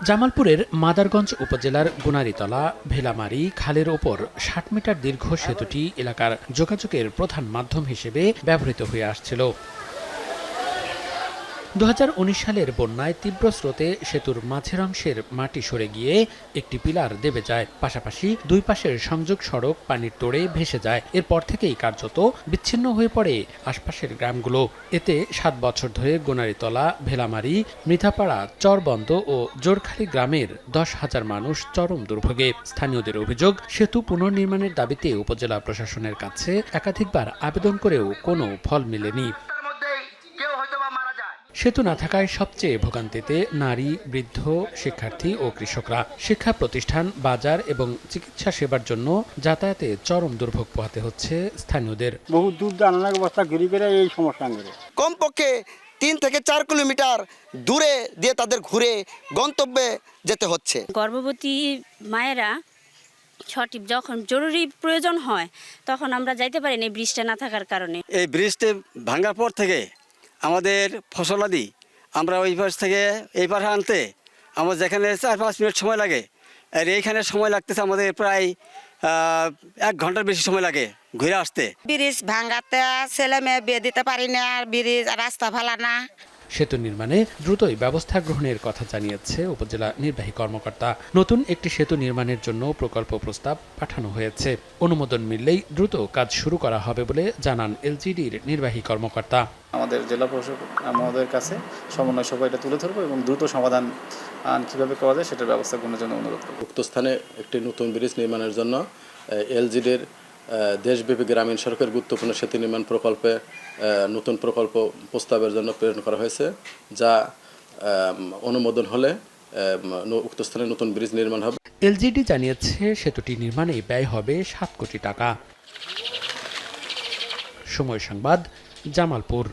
জামালপুরের মাদারগঞ্জ উপজেলার গুনারীতলা ভেলামারি খালের ওপর ৬০ মিটার দীর্ঘ সেতুটি এলাকার যোগাযোগের প্রধান মাধ্যম হিসেবে ব্যবহৃত হয়ে আসছিল। ২০১৯ সালের বন্যায় তীব্র স্রোতে সেতুর মাঝের অংশের মাটি সরে গিয়ে একটি পিলার দেবে যায়, পাশাপাশি দুই পাশের সংযোগ সড়ক পানির তোড়ে ভেসে যায়। এরপর থেকেই কার্যত বিচ্ছিন্ন হয়ে পড়ে আশপাশের গ্রামগুলো। এতে ৭ বছর ধরে গোনারীতলা, ভেলামারি, মৃধাপাড়া, চরবন্দ ও জোরখালী গ্রামের ১০,০০০ মানুষ চরম দুর্ভোগে। স্থানীয়দের অভিযোগ, সেতু পুনর্নির্মাণের দাবিতে উপজেলা প্রশাসনের কাছে একাধিকবার আবেদন করেও কোনো ফল মেলেনি। সেতু না থাকায় সবচেয়ে ভোগান্তিতে নারী, বৃদ্ধ, শিক্ষার্থী ও কৃষকরা। শিক্ষা প্রতিষ্ঠান, বাজার এবং চিকিৎসা সেবার জন্য যাতায়াতে চরম দুর্ভোগ পোহাতে হচ্ছে স্থানীয়দের। বহু দূর জানানোর অবস্থা ঘুরে ফিরে এই সমস্যা করে কমপক্ষে ৩ থেকে ৪ কিলোমিটার দূরে দিয়ে তাদের ঘুরে গন্তব্যে যেতে হচ্ছে। গর্ভবতী মায়েরা সঠিক যখন জরুরি প্রয়োজন হয় তখন আমরা যাইতে পারি না ব্রিজটা না থাকার কারণে। এই ব্রিজটি ভাঙার পর থেকে আমাদের ফসলাদি আমরা ওই পাশ থেকে এই পাশে আনতে আমার যেখানে ৪-৫ মিনিট সময় লাগে, আর এইখানে সময় লাগতেছে আমাদের প্রায় ১ ঘন্টার বেশি সময় লাগে ঘুরে আসতে। ব্রিজ ভাঙাতে ছেলে মেয়ে বিয়ে দিতে পারি না, আর ব্রিজ রাস্তা ভালো না। সেতু নির্মাণে দ্রুতই ব্যবস্থা গ্রহণের কথা জানিয়েছে উপজেলা নির্বাহী কর্মকর্তা। নতুন একটি সেতু নির্মাণের জন্য প্রকল্প প্রস্তাব পাঠানো হয়েছে। অনুমোদন মিললেই দ্রুত কাজ শুরু করা হবে বলে জানান এলজিডির নির্বাহী কর্মকর্তা। আমাদের জেলা প্রশাসক মহোদয়ের কাছে সমন্বয় সভা এটা তুলে ধরবো এবং দ্রুত সমাধান কীভাবে করা যায় সেটার ব্যবস্থা গ্রহণের জন্য অনুরোধ করব। উক্ত স্থানে একটি নতুন ব্রিজ নির্মাণের জন্য এলজিডির দেশব্যাপী গ্রামীণ সড়কের গুরুত্বপূর্ণ সেতু নির্মাণ প্রকল্পে নতুন প্রকল্প প্রস্তাবের জন্য প্রেরণ করা হয়েছে, যা অনুমোদন হলে উক্ত স্থানে নতুন ব্রিজ নির্মাণ হবে। এলজিডি জানিয়েছে সেতুটি নির্মাণে ব্যয় হবে ৭ কোটি টাকা। সময় সংবাদ, জামালপুর।